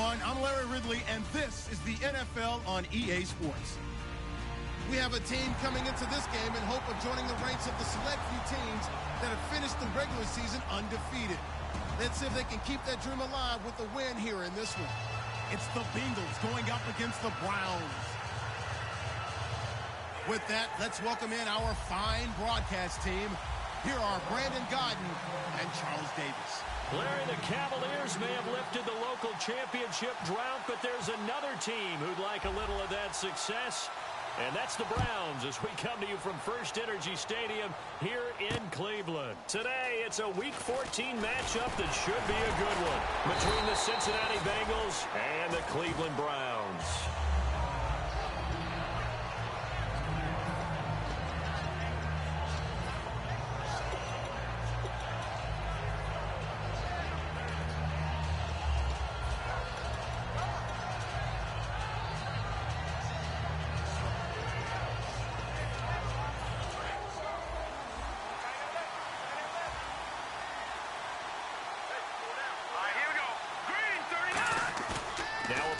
everyone. I'm Larry Ridley, and this is the NFL on EA Sports. We have a team coming into this game in hope of joining the ranks of the select few teams that have finished the regular season undefeated. Let's see if they can keep that dream alive with a win here in this one. It's the Bengals going up against the Browns. With that, let's welcome in our fine broadcast team. Here are Brandon Godden and Charles Davis. Larry, the Cavaliers may have lifted the local championship drought, but there's another team who'd like a little of that success, and that's the Browns as we come to you from First Energy Stadium here in Cleveland. Today, it's a Week 14 matchup that should be a good one between the Cincinnati Bengals and the Cleveland Browns.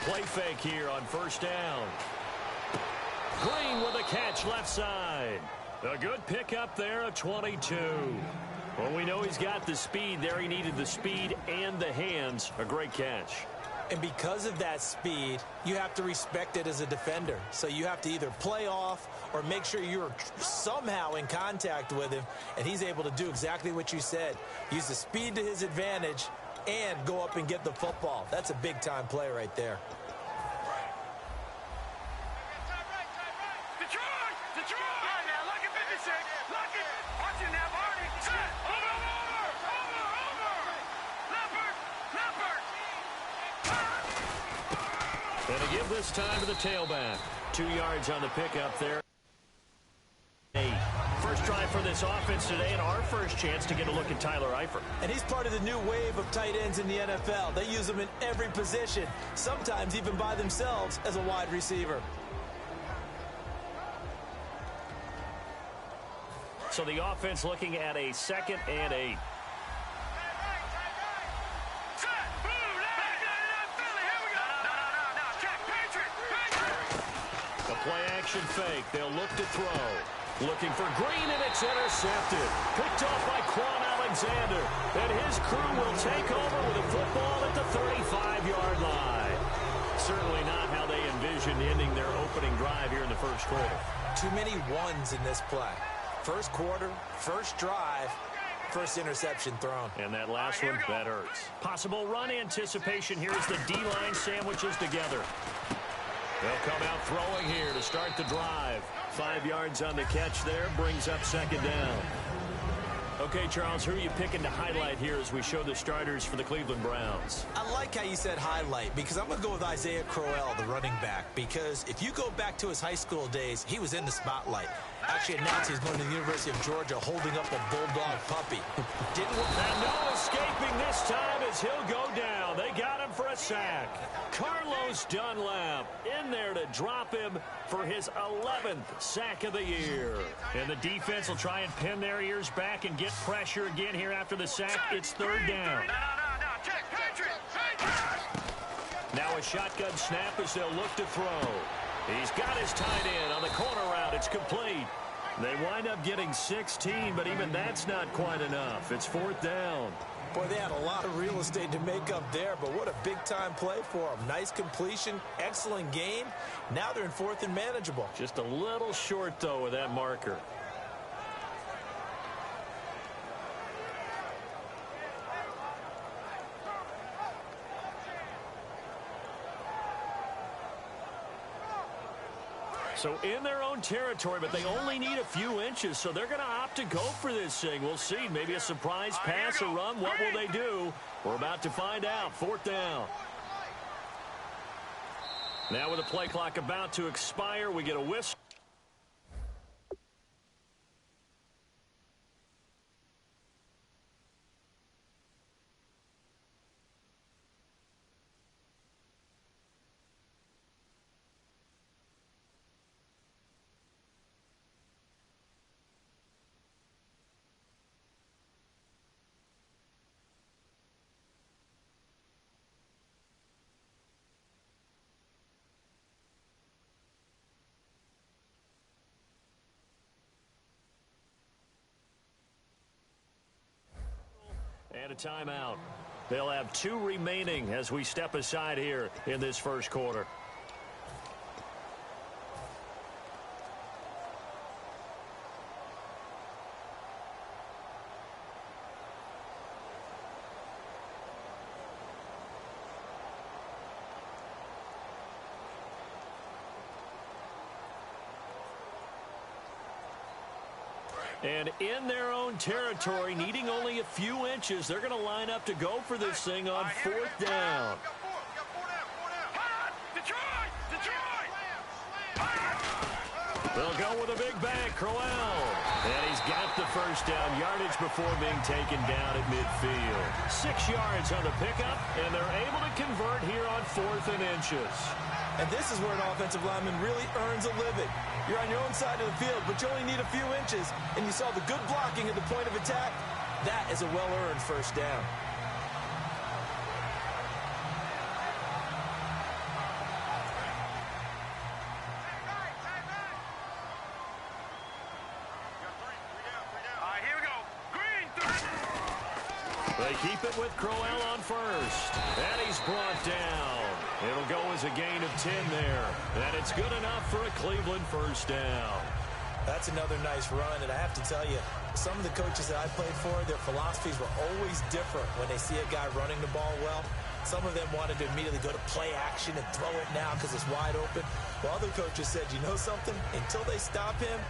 Play fake here on first down. Green with a catch left side. A good pickup there, a 22. Well, we know he's got the speed there. He needed the speed and the hands. A great catch. And because of that speed, you have to respect it as a defender. So you have to either play off or make sure you're somehow in contact with him. And he's able to do exactly what you said. Use the speed to his advantage and go up and get the football. That's a big-time play right there. And to give this time to the tailback. 2 yards on the pickup there. First drive for this offense today, and our first chance to get a look at Tyler Eifert. And he's part of the new wave of tight ends in the NFL. They use them in every position, sometimes even by themselves as a wide receiver. So the offense looking at a 2nd and 8. A play-action fake. They'll look to throw. Looking for Green, and it's intercepted. Picked off by Quan Alexander. And his crew will take over with a football at the 35-yard line. Certainly not how they envisioned ending their opening drive here in the first quarter. Too many ones in this play. First quarter, first drive, first interception thrown. And that last one, that hurts. Possible run anticipation here as the D-line sandwiches together. They'll come out throwing here to start the drive. 5 yards on the catch there, brings up 2nd down. Okay, Charles, who are you picking to highlight here as we show the starters for the Cleveland Browns? I like how you said highlight because I'm going to go with Isaiah Crowell, the running back, because if you go back to his high school days, he was in the spotlight. Actually announced he's going to the University of Georgia holding up a bulldog puppy. Didn't work. And no escaping this time as he'll go down. They got him for a sack. Carlos Dunlap in there to drop him for his 11th sack of the year. And the defense will try and pin their ears back and get pressure again here after the sack. It's 3rd down. Now a shotgun snap as they'll look to throw. He's got his tight end on the corner route. It's complete. They wind up getting 16, but even that's not quite enough. It's 4th down. Boy, they had a lot of real estate to make up there, but what a big-time play for them. Nice completion, excellent gain. Now they're in 4th and manageable. Just a little short, though, with that marker. So in their own territory, but they only need a few inches, so they're going to opt to go for this thing. We'll see. Maybe a surprise pass or run. What will they do? We're about to find out. 4th down. Now with the play clock about to expire, we get a whistle. And a timeout. They'll have 2 remaining as we step aside here in this first quarter. And in their own territory, needing only a few inches, they're going to line up to go for this thing on 4th down. They'll go with a big bang, Crowell. And he's got the first down yardage before being taken down at midfield. 6 yards on the pickup, and they're able to convert here on 4th and inches. And this is where an offensive lineman really earns a living. You're on your own side of the field, but you only need a few inches, and you saw the good blocking at the point of attack. That is a well-earned first down. They keep it with Crowell on first. And he's brought down. It'll go as a gain of 10 there. And it's good enough for a Cleveland first down. That's another nice run, and I have to tell you, some of the coaches that I played for, their philosophies were always different when they see a guy running the ball well. Some of them wanted to immediately go to play action and throw it now because it's wide open. While other coaches said, you know something? Until they stop him,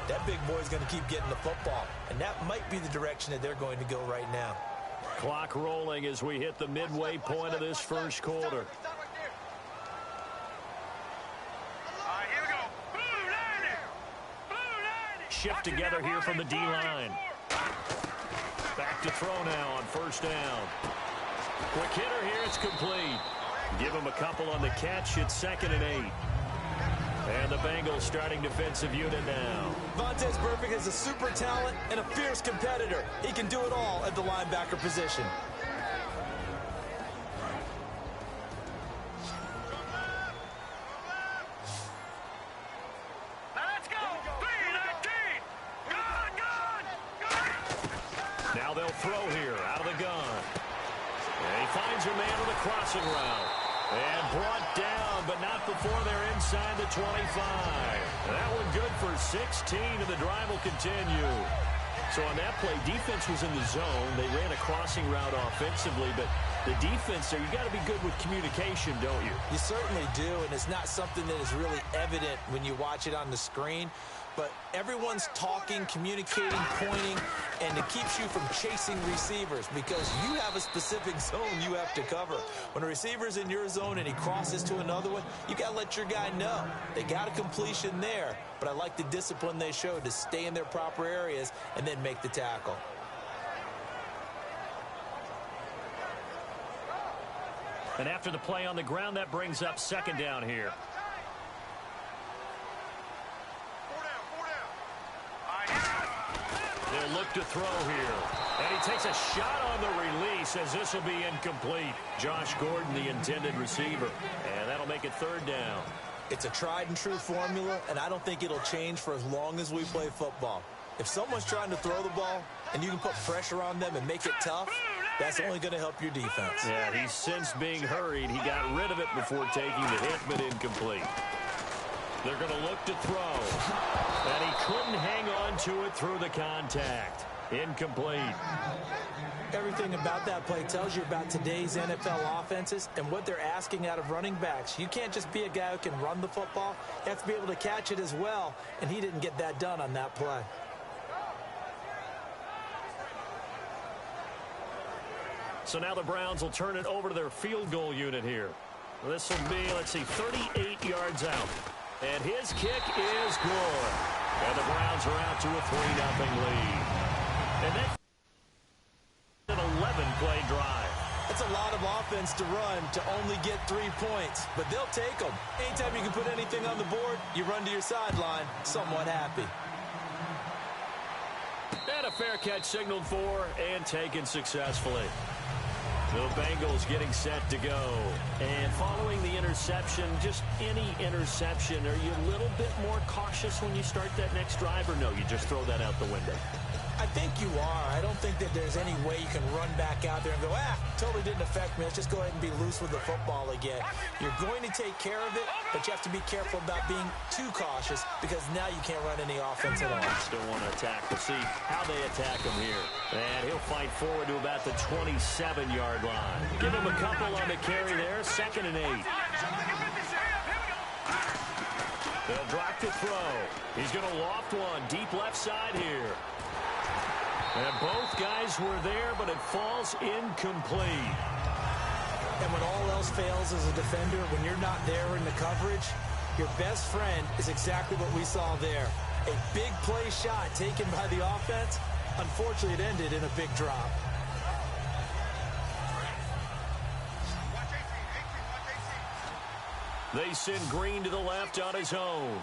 that big boy's going to keep getting the football. And that might be the direction that they're going to go right now. Clock rolling as we hit the midway point of this first quarter. Shift together here from the D-line. Back to throw now on first down. Quick hitter here, it's complete. Give him a couple on the catch, it's 2nd and 8. And the Bengals starting defensive unit now. Vontaze Burfict is a super talent and a fierce competitor. He can do it all at the linebacker position. Now they'll throw here out of the gun. And he finds a man on the crossing route. And brought down, but not before they're inside the 25. That one good for 16, and the drive will continue. So on that play, defense was in the zone. They ran a crossing route offensively, but the defense there, you got to be good with communication, don't you? You certainly do, and it's not something that is really evident when you watch it on the screen. But everyone's talking, communicating, pointing, and it keeps you from chasing receivers because you have a specific zone you have to cover. When a receiver's in your zone and he crosses to another one, you got to let your guy know. They got a completion there, but I like the discipline they showed to stay in their proper areas and then make the tackle. And after the play on the ground, that brings up 2nd down here. They'll look to throw here. And he takes a shot on the release as this will be incomplete. Josh Gordon, the intended receiver. And that'll make it 3rd down. It's a tried and true formula, and I don't think it'll change for as long as we play football. If someone's trying to throw the ball and you can put pressure on them and make it tough, that's only going to help your defense. Yeah, he's since being hurried. He got rid of it before taking the hit, but incomplete. They're going to look to throw. And he couldn't hang on to it through the contact. Incomplete. Everything about that play tells you about today's NFL offenses and what they're asking out of running backs. You can't just be a guy who can run the football. You have to be able to catch it as well, and he didn't get that done on that play. So now the Browns will turn it over to their field goal unit here. This will be, 38 yards out. And his kick is good. And the Browns are out to a 3-0 lead. And that's an 11-play drive. That's a lot of offense to run to only get 3 points, but they'll take them. Anytime you can put anything on the board, you run to your sideline somewhat happy. And a fair catch signaled for and taken successfully. The Bengals getting set to go. And following the interception, just any interception, are you a little bit more cautious when you start that next drive, or no, you just throw that out the window? I think you are. I don't think that there's any way you can run back out there and go, totally didn't affect me. Let's just go ahead and be loose with the football again. You're going to take care of it, but you have to be careful about being too cautious because now you can't run any offense at all. Still want to attack. We'll see how they attack him here. And he'll fight forward to about the 27-yard line. Give him a couple on the carry there. 2nd and 8. They'll drop to throw. He's going to loft one deep left side here. And both guys were there, but it falls incomplete. And when all else fails as a defender, when you're not there in the coverage, your best friend is exactly what we saw there. A big play shot taken by the offense. Unfortunately, it ended in a big drop. They send Green to the left on his own.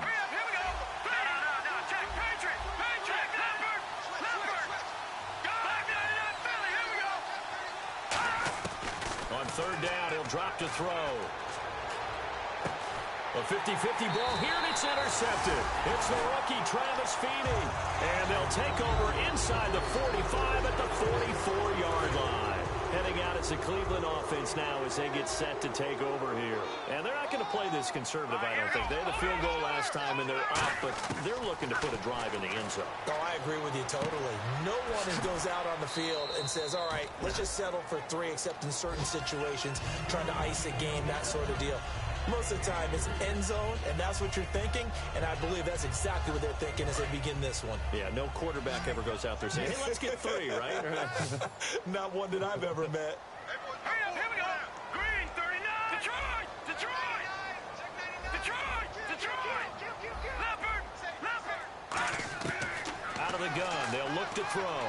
On 3rd down, he'll drop to throw. A 50-50 ball here, and it's intercepted. It's the rookie, Travis Feeney. And they'll take over inside the 45 at the 44-yard line. Heading out as a Cleveland offense now as they get set to take over here. And they're not going to play this conservative, I don't think. They had a field goal last time, and they're up, but they're looking to put a drive in the end zone. Oh, I agree with you totally. No one goes out on the field and says, all right, let's just settle for 3, except in certain situations, trying to ice a game, that sort of deal. Most of the time, it's end zone, and that's what you're thinking, and I believe that's exactly what they're thinking as they begin this one. Yeah, no quarterback ever goes out there saying, hey, let's get 3, right? Not one that I've ever met. Here we go. Green, 39. Detroit. Leopard. Out of the gun, they'll look to throw.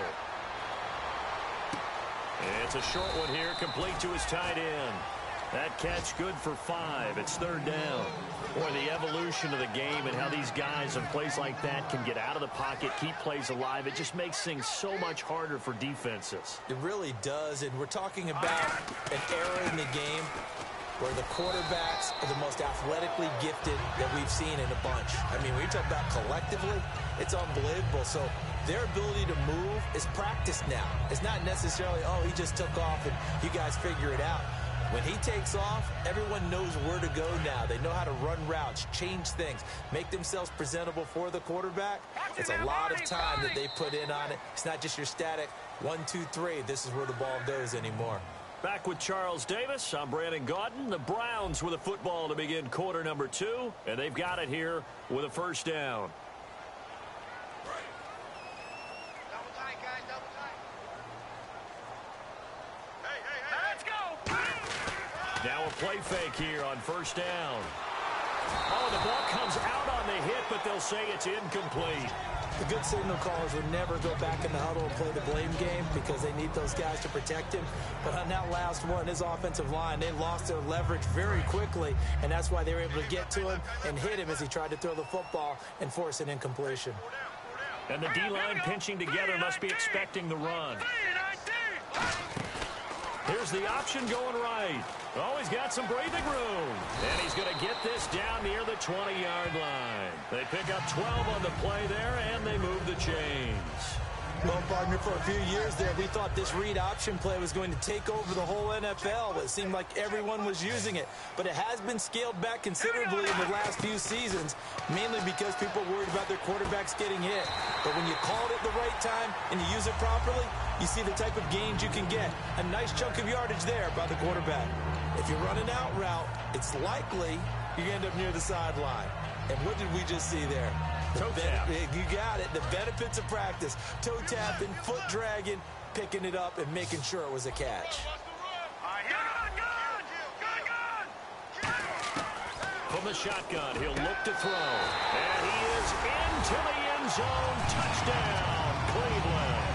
It's a short one here, complete to his tight end. That catch good for 5. It's 3rd down. Boy, the evolution of the game and how these guys in plays like that can get out of the pocket, keep plays alive, it just makes things so much harder for defenses. It really does, and we're talking about an era in the game where the quarterbacks are the most athletically gifted that we've seen in a bunch. I mean, when you talk about collectively, it's unbelievable. So their ability to move is practiced now. It's not necessarily, oh, he just took off and you guys figure it out. When he takes off, everyone knows where to go now. They know how to run routes, change things, make themselves presentable for the quarterback. It's a lot of time that they put in on it. It's not just your static 1, 2, 3. This is where the ball goes anymore. Back with Charles Davis. I'm Brandon Gaudin. The Browns with a football to begin quarter number 2, and they've got it here with a 1st down. Now a play fake here on 1st down. Oh, the ball comes out on the hit, but they'll say it's incomplete. The good signal callers would never go back in the huddle and play the blame game because they need those guys to protect him. But on that last one, his offensive line, they lost their leverage very quickly, and that's why they were able to get to him and hit him as he tried to throw the football and force an incompletion. And the D-line pinching together must be expecting the run. Here's the option going right. Oh, he's got some breathing room. And he's going to get this down near the 20-yard line. They pick up 12 on the play there, and they move the chains. Well, partner, for a few years there, we thought this read option play was going to take over the whole NFL. It seemed like everyone was using it. But it has been scaled back considerably in the last few seasons, mainly because people are worried about their quarterbacks getting hit. But when you call it at the right time and you use it properly, you see the type of gains you can get. A nice chunk of yardage there by the quarterback. If you're running out route, it's likely you end up near the sideline. And what did we just see there? Toe tap. You got it. The benefits of practice. Toe tapping, foot dragging, picking it up, and making sure it was a catch. From the shotgun, he'll look to throw. And he is into the end zone. Touchdown, Cleveland.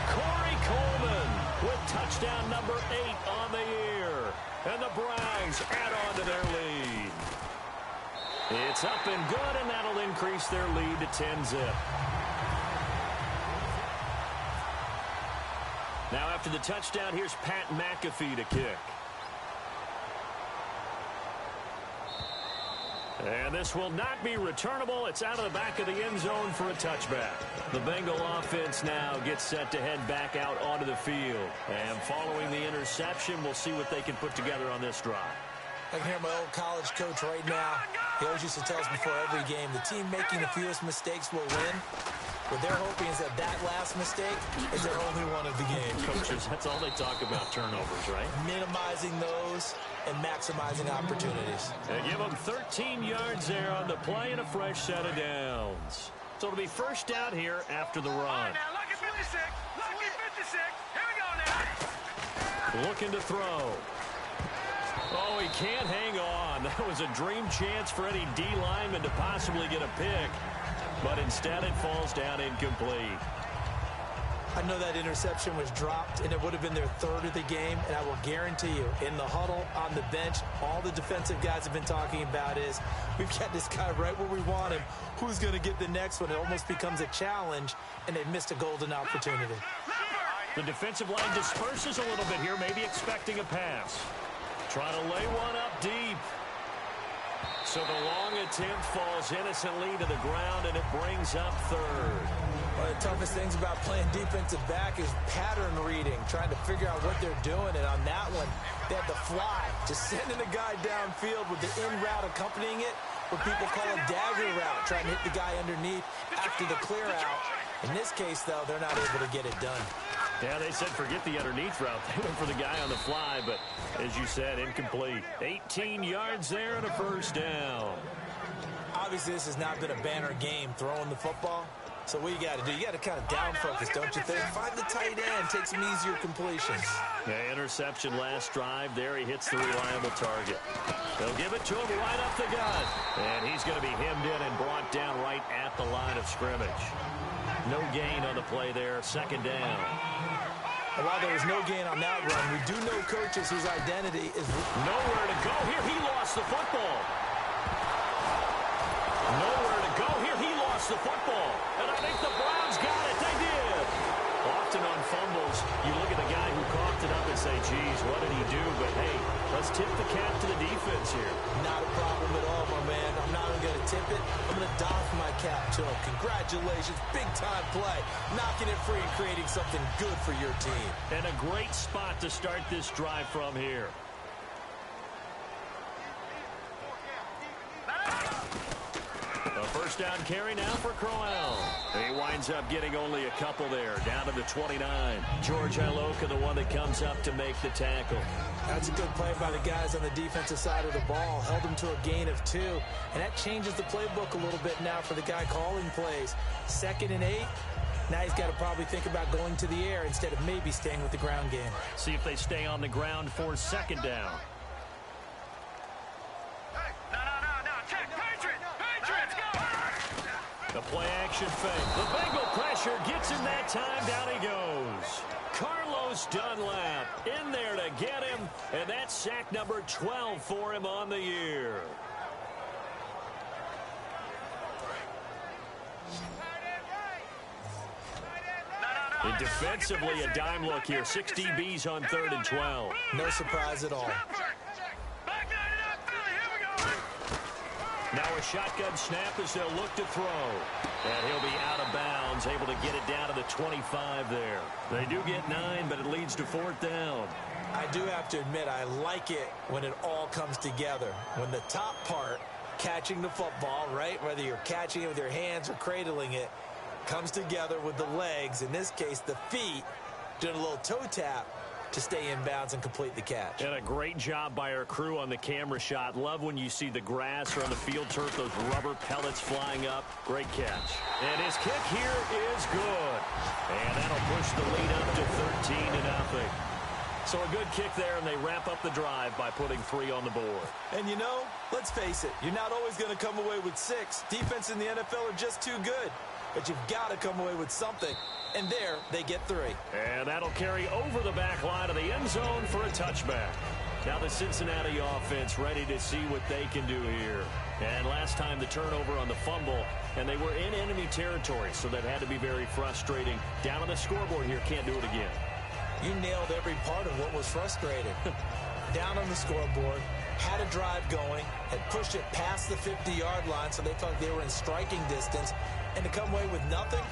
Corey Coleman with touchdown number 8 on the year. And the Browns add on to their lead. It's up and good, and that'll increase their lead to 10-zip. Now after the touchdown, here's Pat McAfee to kick. And this will not be returnable. It's out of the back of the end zone for a touchback. The Bengal offense now gets set to head back out onto the field. And following the interception, we'll see what they can put together on this drive. I can hear my old college coach right now. He always used to tell us before every game, the team making the fewest mistakes will win. What they're hoping is that last mistake is their only one of the game. Coaches, that's all they talk about, turnovers, right? Minimizing those and maximizing opportunities. And give them 13 yards there on the play and a fresh set of downs. So it'll be first down here after the run. All right, now, lucky 56. Lucky 56. Here we go now. Looking to throw. Oh, he can't hang on. That was a dream chance for any D lineman to possibly get a pick. But instead it falls down incomplete. I know that interception was dropped, and it would have been their third of the game. And I will guarantee you, in the huddle, on the bench, all the defensive guys have been talking about is, we've got this guy right where we want him. Who's going to get the next one? It almost becomes a challenge, and they've missed a golden opportunity. The defensive line disperses a little bit here, maybe expecting a pass. Trying to lay one up deep. So the long attempt falls innocently to the ground, and it brings up third. One of the toughest things about playing defensive back is pattern reading, trying to figure out what they're doing. And on that one, they had the fly, just sending the guy downfield with the in route accompanying it, what people call a dagger route, trying to hit the guy underneath after the clear out. In this case, though, they're not able to get it done. Yeah, they said forget the underneath route. They went for the guy on the fly, but as you said, incomplete. 18 yards there and a first down. Obviously, this has not been a banner game throwing the football. So what you got to do, you got to kind of down focus, don't you think? Find the tight end, take some easier completions. Yeah, interception last drive. There he hits the reliable target. They'll give it to him right up the gut. And he's going to be hemmed in and brought down right at the line of scrimmage. No gain on the play there, second down. And while there was no gain on that run, we do know coaches whose identity is nowhere to go. Here he lost the football. Nowhere to go. Here he lost the football. And I think the Browns got it. They did. Often on fumbles, you look at the guy who coughed it up and say, geez, what did he do? But, hey, let's tip the cap to the defense here. Not a problem at all, my man. I'm not even going to tip it. I'm going to doff my cap to him. Congratulations. Big-time play. Knocking it free and creating something good for your team. And a great spot to start this drive from here. A first down carry now for Crowell. He winds up getting only a couple there, down to the 29. George Iloka, the one that comes up to make the tackle. That's a good play by the guys on the defensive side of the ball. Held him to a gain of 2. And that changes the playbook a little bit now for the guy calling plays. 2nd and 8. Now he's got to probably think about going to the air instead of maybe staying with the ground game. See if they stay on the ground for second down. The play-action fake. The Bengal pressure gets him that time. Down he goes. Carlos Dunlap in there to get him, and that's sack number 12 for him on the year. And defensively, a dime look here. 6 DBs on 3rd and 12. No surprise at all. Now a shotgun snap as they'll look to throw. And he'll be out of bounds, able to get it down to the 25 there. They do get 9, but it leads to 4th down. I do have to admit, I like it when it all comes together. When the top part, catching the football, right, whether you're catching it with your hands or cradling it, comes together with the legs, in this case the feet, doing a little toe tap to stay in bounds and complete the catch. And a great job by our crew on the camera shot. Love when you see the grass or on the field turf, those rubber pellets flying up. Great catch. And his kick here is good. And that'll push the lead up to 13-0. So a good kick there, and they wrap up the drive by putting 3 on the board. And you know, let's face it, you're not always going to come away with 6. Defense in the NFL are just too good. But you've got to come away with something. And there, they get 3. And that'll carry over the back line of the end zone for a touchback. Now the Cincinnati offense ready to see what they can do here. And last time the turnover on the fumble, and they were in enemy territory, so that had to be very frustrating. Down on the scoreboard here, can't do it again. You nailed every part of what was frustrating. down on the scoreboard, had a drive going, had pushed it past the 50-yard line so they felt like they were in striking distance, and to come away with nothing,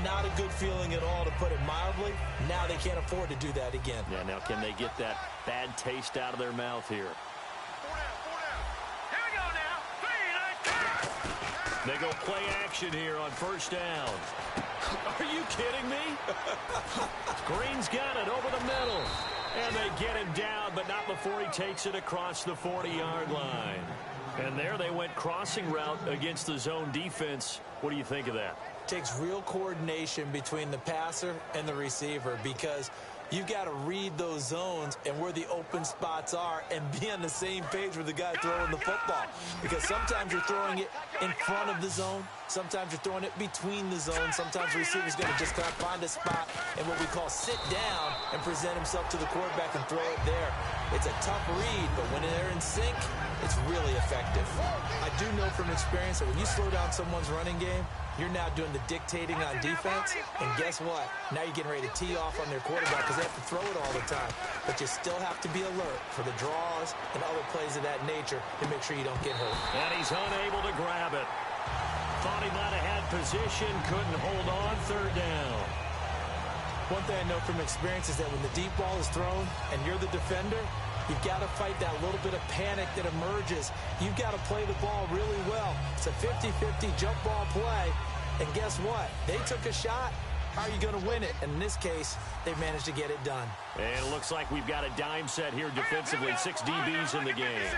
not a good feeling at all, to put it mildly. Now they can't afford to do that again. Yeah, now can they get that bad taste out of their mouth here? Here we go now. 3, 9, 2. They go play action here on first down. Are you kidding me? Green's got it over the middle. And they get him down, but not before he takes it across the 40-yard line. And there they went crossing route against the zone defense. What do you think of that? Takes real coordination between the passer and the receiver, because you've got to read those zones and where the open spots are and be on the same page with the guy throwing the football. Because sometimes you're throwing it in front of the zone. Sometimes you're throwing it between the zones. Sometimes the receiver's going to just kind of find a spot and what we call sit down and present himself to the quarterback and throw it there. It's a tough read, but when they're in sync, it's really effective. I do know from experience that when you slow down someone's running game, you're now doing the dictating on defense, and guess what? Now you're getting ready to tee off on their quarterback because they have to throw it all the time. But you still have to be alert for the draws and other plays of that nature to make sure you don't get hurt. And he's unable to grab it. Thought he might have had position, couldn't hold on, third down. One thing I know from experience is that when the deep ball is thrown and you're the defender, you've got to fight that little bit of panic that emerges. You've got to play the ball really well. It's a 50-50 jump ball play. And guess what? They took a shot. How are you going to win it? And in this case, they managed to get it done. And it looks like we've got a dime set here defensively. 6 DBs in the game.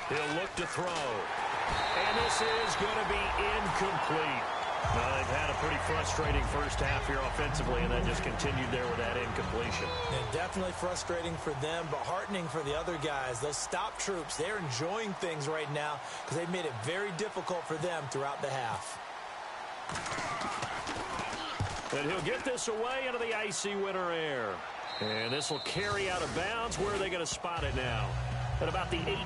He'll look to throw. And this is going to be incomplete. Well, they've had a pretty frustrating first half here offensively, and that just continued there with that incompletion. And definitely frustrating for them, but heartening for the other guys. Those stop troops, they're enjoying things right now because they've made it very difficult for them throughout the half. And he'll get this away into the icy winter air. And this will carry out of bounds. Where are they going to spot it now? At about the 8.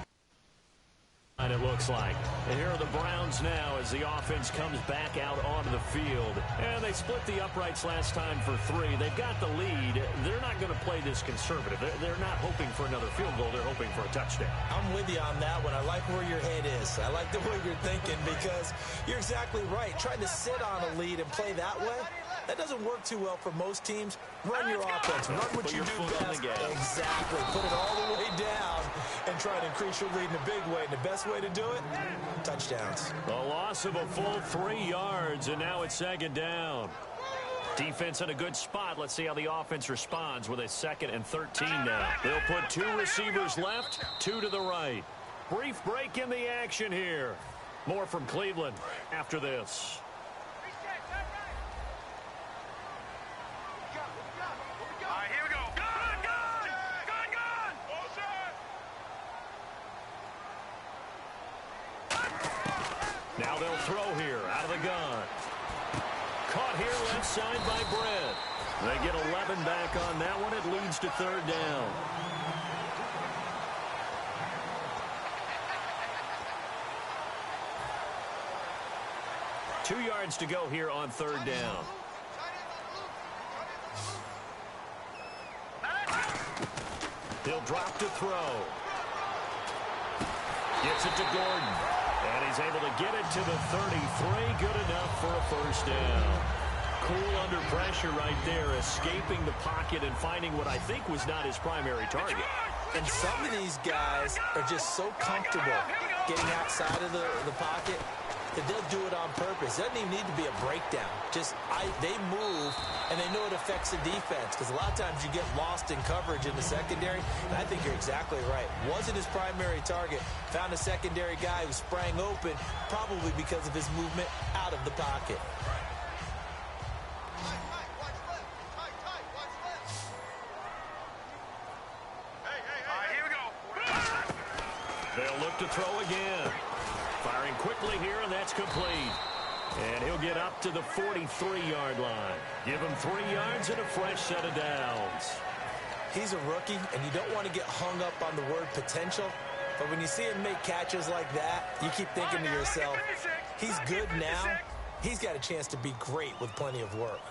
And it looks like. And here are the Browns now as the offense comes back out onto the field. And they split the uprights last time for 3. They've got the lead. They're not going to play this conservative. They're not hoping for another field goal. They're hoping for a touchdown. I'm with you on that one. I like where your head is. I like the way you're thinking because you're exactly right. Trying to sit on a lead and play that way, that doesn't work too well for most teams. Run your offense. Run what you do best. Exactly. Put it all the way down and try to increase your lead in a big way. And the best way to do it, touchdowns. A loss of a full 3 yards, and now it's second down. Defense in a good spot. Let's see how the offense responds with a 2nd and 13 now. They'll put 2 receivers left, 2 to the right. Brief break in the action here. More from Cleveland after this. Now they'll throw here out of the gun. Caught here left side by Brett. They get 11 back on that one. It leads to third down. Two yards to go here on third down. He'll drop to throw. Gets it to Gordon. And he's able to get it to the 33. Good enough for a first down. Cool under pressure right there, escaping the pocket and finding what I think was not his primary target. And some of these guys are just so comfortable getting outside of the pocket that they'll do it on purpose. It doesn't even need to be a breakdown. They move, and they know it affects the defense because a lot of times you get lost in coverage in the secondary, and I think you're exactly right. Wasn't his primary target. Found a secondary guy who sprang open, probably because of his movement out of the pocket. They'll look to throw again. Firing quickly here, and that's complete. And he'll get up to the 43-yard line. Give him 3 yards and a fresh set of downs. He's a rookie, and you don't want to get hung up on the word potential. But when you see him make catches like that, you keep thinking to yourself, he's good now. He's got a chance to be great with plenty of work.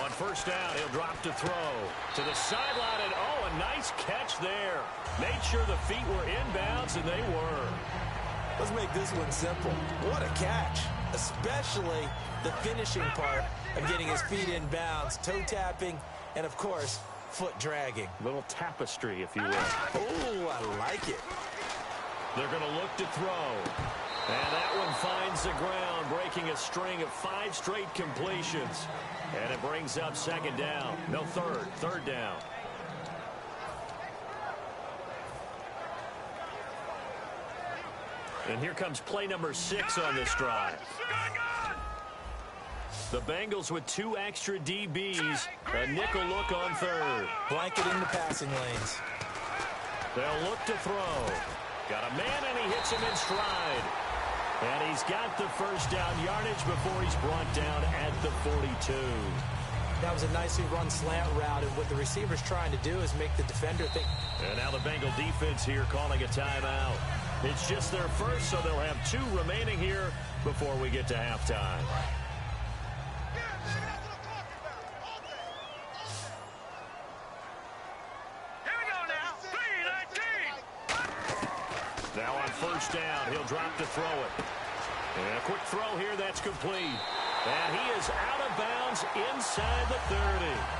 On first down, he'll drop to throw. To the sideline, and oh, a nice catch there. Made sure the feet were inbounds, and they were. Let's make this one simple. What a catch, especially the finishing part of getting his feet in bounds, toe tapping, and of course, foot dragging. Little tapestry, if you will. Oh, I like it. They're going to look to throw. And that one finds the ground, breaking a string of 5 straight completions. And it brings up second down. No, third down. And here comes play number 6 on this drive. The Bengals with 2 extra DBs. A nickel look on third. Blanketing the passing lanes. They'll look to throw. Got a man, and he hits him in stride. And he's got the first down yardage before he's brought down at the 42. That was a nicely run slant route, and what the receiver's trying to do is make the defender think. And now the Bengal defense here calling a timeout. It's just their first, so they'll have 2 remaining here before we get to halftime. Now on first down, he'll drop to throw it. And a quick throw here, that's complete. And he is out of bounds inside the 30.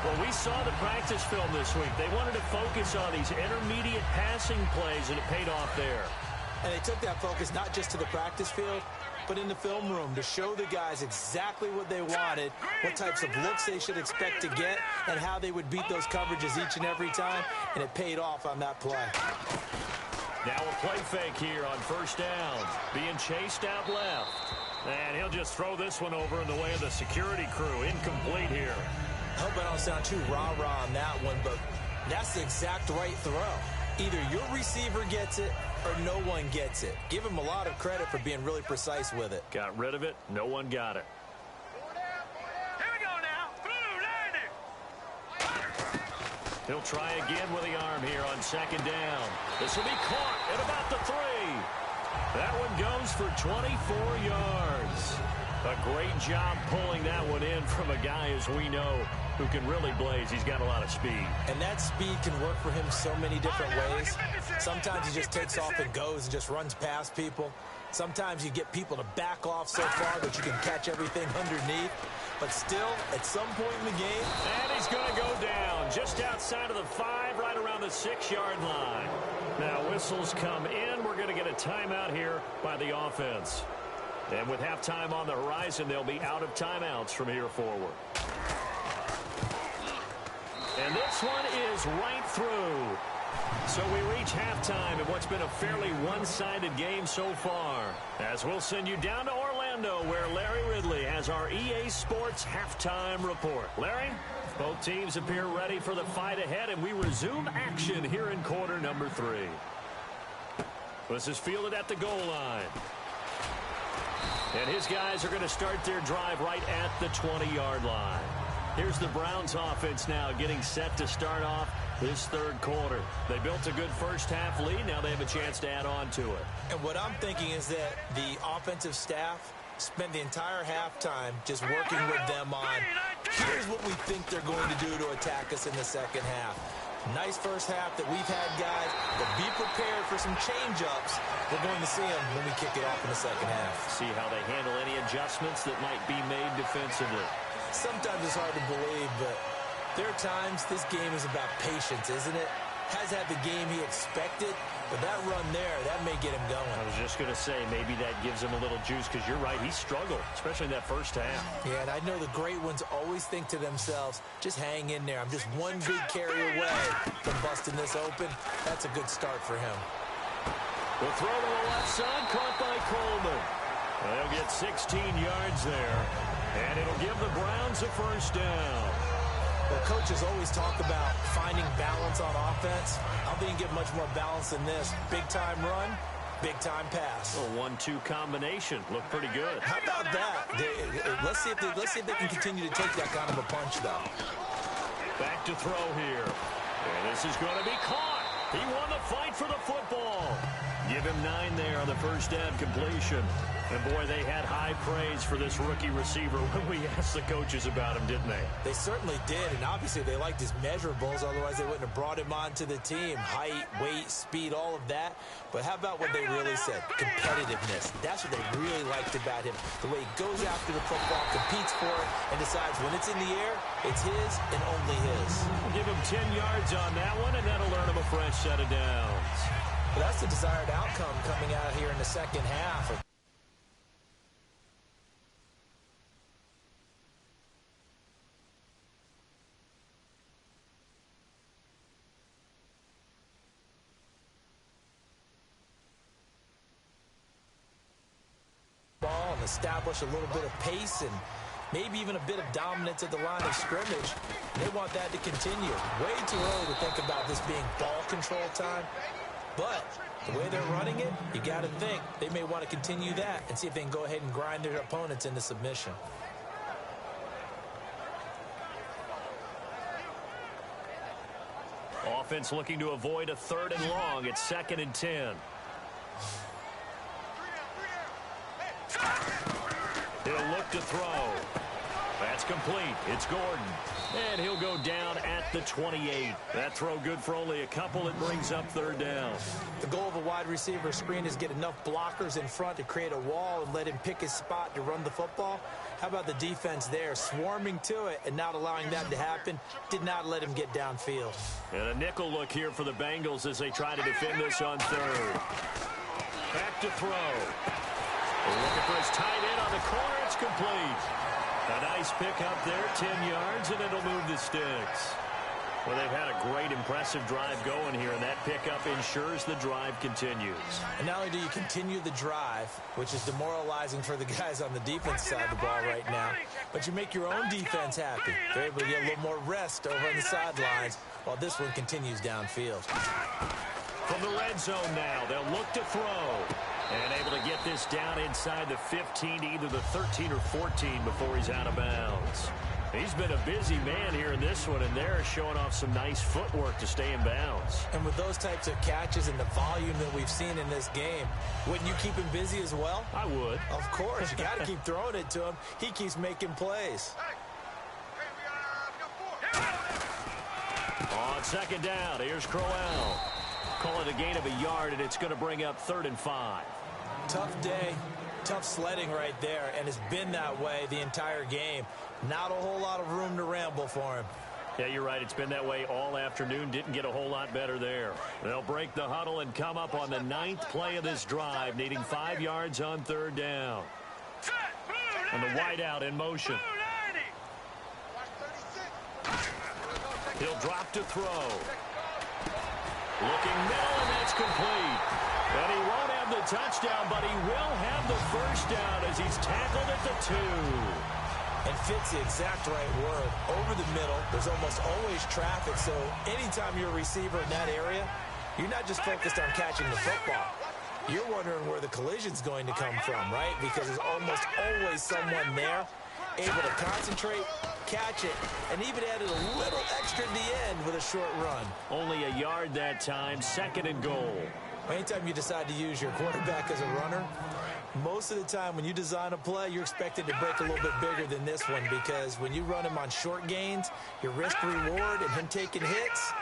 Well, we saw the practice film this week. They wanted to focus on these intermediate passing plays, and it paid off there. And they took that focus not just to the practice field, but in the film room to show the guys exactly what they wanted, what types of looks they should expect to get, and how they would beat those coverages each and every time, and it paid off on that play. Now a play fake here on first down. Being chased out left. And he'll just throw this one over in the way of the security crew. Incomplete here. I hope I don't sound too rah-rah on that one, but that's the exact right throw. Either your receiver gets it or no one gets it. Give him a lot of credit for being really precise with it. Got rid of it. No one got it. Here we go now. Blue, landing. He'll try again with the arm here on second down. This will be caught at about the 3. That one goes for 24 yards. A great job pulling that one in from a guy, as we know, who can really blaze. He's got a lot of speed. And that speed can work for him so many different ways. Sometimes he just takes off and goes and just runs past people. Sometimes you get people to back off so far that you can catch everything underneath. But still, at some point in the game... And he's going to go down just outside of the 5, right around the 6-yard line. Now, whistles come in. We're going to get a timeout here by the offense. And with halftime on the horizon, they'll be out of timeouts from here forward. And this one is right through. So we reach halftime in what's been a fairly one-sided game so far. As we'll send you down to Orlando, where Larry Ridley has our EA Sports halftime report. Larry, both teams appear ready for the fight ahead, and we resume action here in quarter number 3. This is fielded at the goal line. And his guys are going to start their drive right at the 20-yard line. Here's the Browns offense now getting set to start off this third quarter. They built a good first-half lead. Now they have a chance to add on to it. And what I'm thinking is that the offensive staff spent the entire halftime just working with them on, here's what we think they're going to do to attack us in the second half. Nice first half that we've had, guys, but be prepared for some change-ups. We're going to see them when we kick it off in the second half. See how they handle any adjustments that might be made defensively. Sometimes it's hard to believe, but there are times this game is about patience, isn't it? Has had the game he expected, but that run there, that may get him going. I was just going to say, maybe that gives him a little juice, because you're right, he struggled, especially in that first half. Yeah, and I know the great ones always think to themselves, just hang in there. I'm just one big carry away from busting this open. That's a good start for him. The throw to the left side, caught by Coleman. They'll get 16 yards there, and it'll give the Browns a first down. Well, coaches always talk about finding balance on offense. I don't think you can get much more balance than this. Big-time run, big-time pass. A 1-2 combination. Looked pretty good. How about that? Let's see if they can continue to take that kind of a punch, though. Back to throw here. And this is going to be caught. He won the fight for the football. Give him 9 there on the first down completion. And, boy, they had high praise for this rookie receiver when we asked the coaches about him, didn't they? They certainly did, and obviously they liked his measurables. Otherwise, they wouldn't have brought him onto the team. Height, weight, speed, all of that. But how about what they really said? Competitiveness. That's what they really liked about him. The way he goes after the football, competes for it, and decides when it's in the air, it's his and only his. We'll give him 10 yards on that one, and that'll earn him a fresh set of downs. But that's the desired outcome coming out here in the second half. Ball and establish a little bit of pace and maybe even a bit of dominance at the line of scrimmage. They want that to continue. Way too early to think about this being ball control time. But the way they're running it, you got to think they may want to continue that and see if they can go ahead and grind their opponents into submission. Offense looking to avoid a 3rd and long. It's 2nd and 10. He'll look to throw. That's complete. It's Gordon. And he'll go down at the 28. That throw good for only a couple. It brings up 3rd down. The goal of a wide receiver screen is get enough blockers in front to create a wall and let him pick his spot to run the football. How about the defense there, swarming to it and not allowing that to happen? Did not let him get downfield. And a nickel look here for the Bengals as they try to defend this on 3rd. Back to throw. Looking for his tight end on the corner. It's complete. A nice pick up there, 10 yards, and it'll move the sticks. Well, they've had a great, impressive drive going here, and that pickup ensures the drive continues. And not only do you continue the drive, which is demoralizing for the guys on the defense side of the ball right now, but you make your own defense happy. They're able to get a little more rest over on the sidelines while this one continues downfield. From the red zone now, they'll look to throw. And able to get this down inside the 15 to either the 13 or 14 before he's out of bounds. He's been a busy man here in this one, and they're showing off some nice footwork to stay in bounds. And with those types of catches and the volume that we've seen in this game, wouldn't you keep him busy as well? I would. Of course. You got to keep throwing it to him. He keeps making plays. On 2nd down, here's Crowell. Call it a gain of a yard, and it's going to bring up 3rd and 5. Tough day, tough sledding right there, and it's been that way the entire game. Not a whole lot of room to ramble for him. Yeah, you're right. It's been that way all afternoon. Didn't get a whole lot better there. They'll break the huddle and come up on the 9th play of this drive, needing 5 yards on 3rd down. And the wideout in motion. He'll drop to throw. Looking middle, and that's complete. And he won't have the touchdown, but he will have the first down as he's tackled at the 2. And fits the exact right word. Over the middle, there's almost always traffic, so anytime you're a receiver in that area, you're not just focused on catching the football. You're wondering where the collision's going to come from, right? Because there's almost always someone there able to concentrate, catch it, and even added a little extra at the end with a short run. Only a yard that time, 2nd and goal. Anytime you decide to use your quarterback as a runner, most of the time when you design a play, you're expected to break a little bit bigger than this one, because when you run him on short gains, your risk-reward and him taking hits,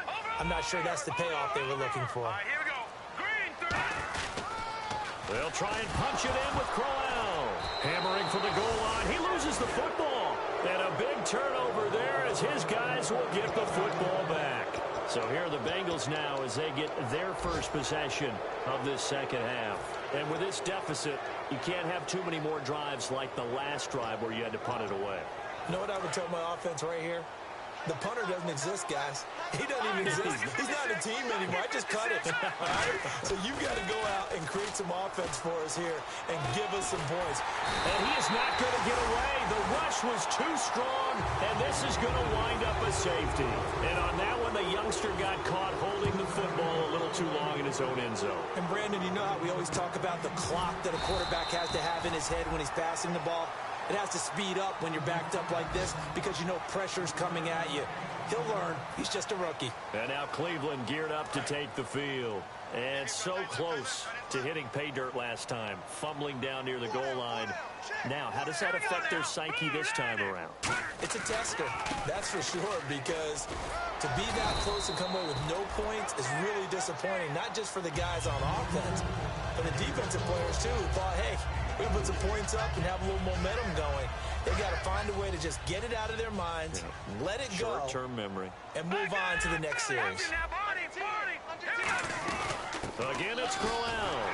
I'm not sure that's the payoff they were looking for. All right, here we go. Green 3. They'll try and punch it in with Crowell. Hammering for the goal line. He loses the football. And a big turnover there as his guys will get the football back. So here are the Bengals now as they get their first possession of this second half. And with this deficit, you can't have too many more drives like the last drive where you had to punt it away. You know what I would tell my offense right here? The punter doesn't exist, guys. He doesn't even exist. He's not a team anymore. I just cut it. All right? So you've got to go out and create some offense for us here and give us some points. And he is not going to get away. The rush was too strong, and this is going to wind up a safety. And on that one, the youngster got caught holding the football a little too long in his own end zone. And, Brandon, you know how we always talk about the clock that a quarterback has to have in his head when he's passing the ball? It has to speed up when you're backed up like this because you know pressure's coming at you. He'll learn. He's just a rookie. And now Cleveland geared up to take the field. And so close to hitting pay dirt last time, fumbling down near the goal line. Now, how does that affect their psyche this time around? It's a tester, that's for sure, because to be that close and come away with no points is really disappointing, not just for the guys on offense, but the defensive players, too, who thought, hey, we're going to put some points up and have a little momentum going. They got to find a way to just get it out of their minds, let it go, short-term memory, and move on to the next series. Again, it's Crowell.